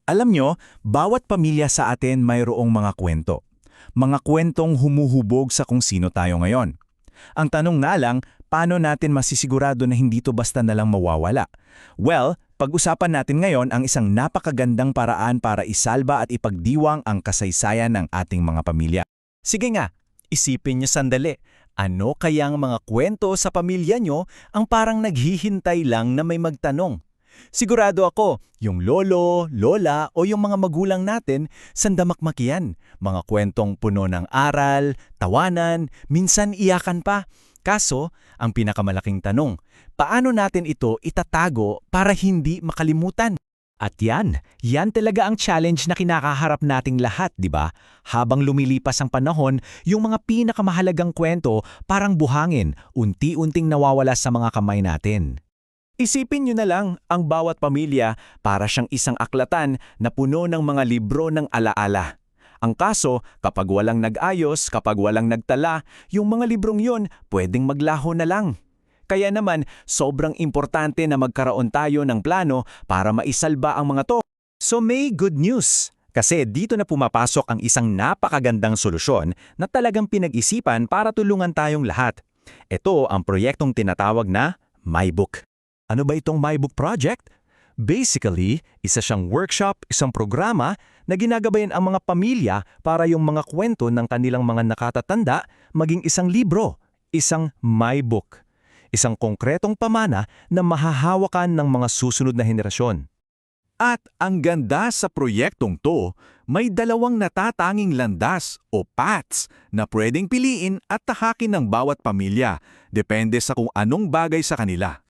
Alam nyo, bawat pamilya sa atin mayroong mga kwento. Mga kwentong humuhubog sa kung sino tayo ngayon. Ang tanong nga lang, paano natin masisigurado na hindi to basta nalang mawawala? Well, pag-usapan natin ngayon ang isang napakagandang paraan para isalba at ipagdiwang ang kasaysayan ng ating mga pamilya. Sige nga, isipin niyo sandali. Ano kayang mga kwento sa pamilya niyo ang parang naghihintay lang na may magtanong? Sigurado ako, yung lolo, lola o yung mga magulang natin, sandamakmak yan. Mga kwentong puno ng aral, tawanan, minsan iyakan pa. Kaso, ang pinakamalaking tanong, paano natin ito itatago para hindi makalimutan? At yan talaga ang challenge na kinakaharap nating lahat, di ba? Habang lumilipas ang panahon, yung mga pinakamahalagang kwento parang buhangin, unti-unting nawawala sa mga kamay natin. Isipin nyo na lang ang bawat pamilya para siyang isang aklatan na puno ng mga libro ng alaala. Ang kaso, kapag walang nag-ayos, kapag walang nagtala, yung mga librong yun pwedeng maglaho na lang. Kaya naman, sobrang importante na magkaroon tayo ng plano para maisalba ang mga to. So may good news! Kasi dito na pumapasok ang isang napakagandang solusyon na talagang pinag-isipan para tulungan tayong lahat. Ito ang proyektong tinatawag na MyBook. Ano ba itong MyBook Project? Basically, isa siyang workshop, isang programa na ginagabayan ang mga pamilya para yung mga kwento ng kanilang mga nakatatanda maging isang libro, isang MyBook. Isang konkretong pamana na mahahawakan ng mga susunod na henerasyon. At ang ganda sa proyektong to, may dalawang natatanging landas o paths na pwedeng piliin at tahakin ng bawat pamilya, depende sa kung anong bagay sa kanila.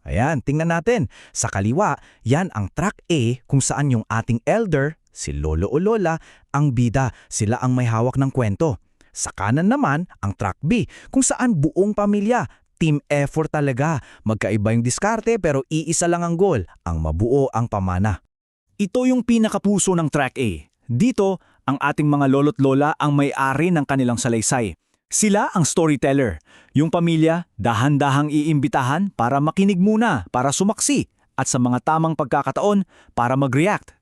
Ayan, tingnan natin. Sa kaliwa, yan ang track A kung saan yung ating elder, si lolo o lola, ang bida, sila ang may hawak ng kwento. Sa kanan naman, ang track B kung saan buong pamilya, team effort talaga. Magkaiba yung diskarte pero iisa lang ang goal, ang mabuo ang pamana. Ito yung pinakapuso ng track A. Dito, ang ating mga lolo't lola ang may-ari ng kanilang salaysay. Sila ang storyteller. Yung pamilya, dahan-dahang iimbitahan para makinig muna, para sumaksi, at sa mga tamang pagkakataon para mag-react.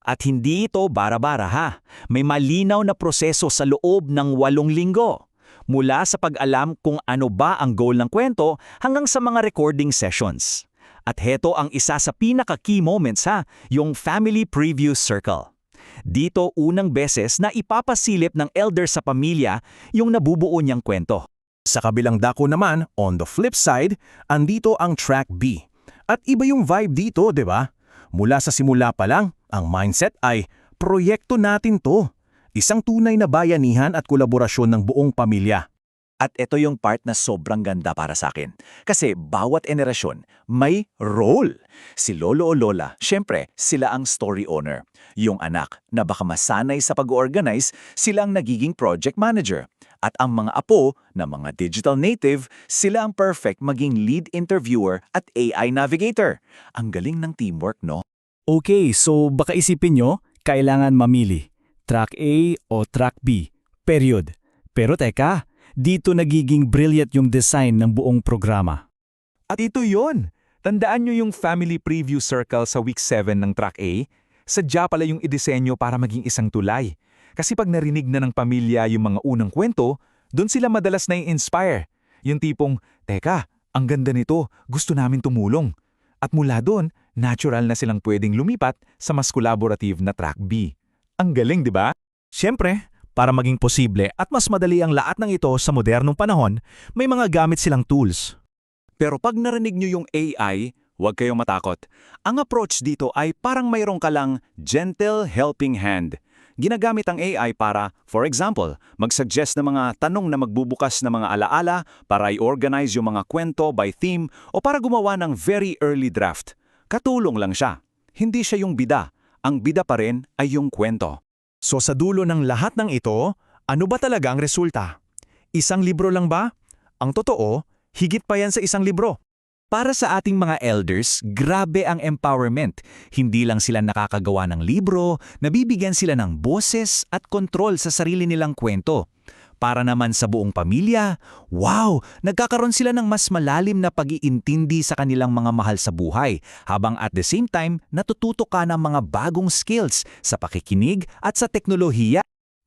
At hindi ito bara-bara ha. May malinaw na proseso sa loob ng 8 linggo. Mula sa pag-alam kung ano ba ang goal ng kwento hanggang sa mga recording sessions. At heto ang isa sa pinaka-key moments ha, yung Family Preview Circle. Dito unang beses na ipapasilip ng elder sa pamilya yung nabubuo niyang kwento. Sa kabilang dako naman, on the flip side, andito ang track B. At iba yung vibe dito, di ba? Mula sa simula pa lang, ang mindset ay, proyekto natin to. Isang tunay na bayanihan at kolaborasyon ng buong pamilya. At ito yung part na sobrang ganda para sa akin. Kasi bawat henerasyon may role. Si lolo o lola, syempre, sila ang story owner. Yung anak na baka masanay sa pag-organize, sila ang nagiging project manager. At ang mga apo na mga digital native, sila ang perfect maging lead interviewer at AI navigator. Ang galing ng teamwork, no? Okay, so baka isipin nyo, kailangan mamili. Track A o track B. Period. Pero teka, dito nagiging brilliant yung design ng buong programa. At ito yon. Tandaan nyo yung Family Preview Circle sa Week 7 ng Track A? Sadya pala yung idisenyo para maging isang tulay. Kasi pag narinig na ng pamilya yung mga unang kwento, doon sila madalas na-inspire. Yung tipong, teka, ang ganda nito, gusto namin tumulong. At mula doon, natural na silang pwedeng lumipat sa mas collaborative na Track B. Ang galing, di ba? Siyempre, para maging posible at mas madali ang lahat ng ito sa modernong panahon, may mga gamit silang tools. Pero pag narinig nyo yung AI, huwag kayong matakot. Ang approach dito ay parang mayroong ka lang gentle helping hand. Ginagamit ang AI para, for example, mag-suggest ng mga tanong na magbubukas ng mga alaala para i-organize yung mga kwento by theme o para gumawa ng very early draft. Katulong lang siya. Hindi siya yung bida. Ang bida pa rin ay yung kwento. So sa dulo ng lahat ng ito, ano ba talaga ang resulta? Isang libro lang ba? Ang totoo, higit pa yan sa isang libro. Para sa ating mga elders, grabe ang empowerment. Hindi lang sila nakakagawa ng libro, nabibigyan sila ng boses at kontrol sa sarili nilang kwento. Para naman sa buong pamilya, wow, nagkakaroon sila ng mas malalim na pag-iintindi sa kanilang mga mahal sa buhay, habang at the same time, natututo ka ng mga bagong skills sa pakikinig at sa teknolohiya.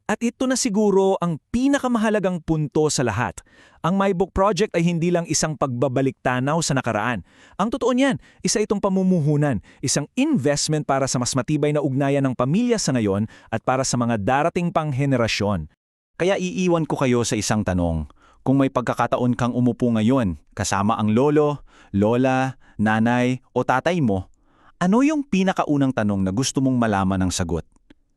At ito na siguro ang pinakamahalagang punto sa lahat. Ang My Book Project ay hindi lang isang pagbabalik tanaw sa nakaraan. Ang totoo niyan, isa itong pamumuhunan, isang investment para sa mas matibay na ugnayan ng pamilya sa ngayon at para sa mga darating pang henerasyon. Kaya iiwan ko kayo sa isang tanong. Kung may pagkakataon kang umupo ngayon, kasama ang lolo, lola, nanay o tatay mo, ano yung pinakaunang tanong na gusto mong malaman ng sagot?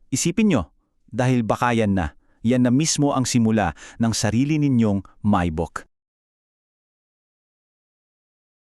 Isipin nyo, dahil baka yan na mismo ang simula ng sarili ninyong My Book.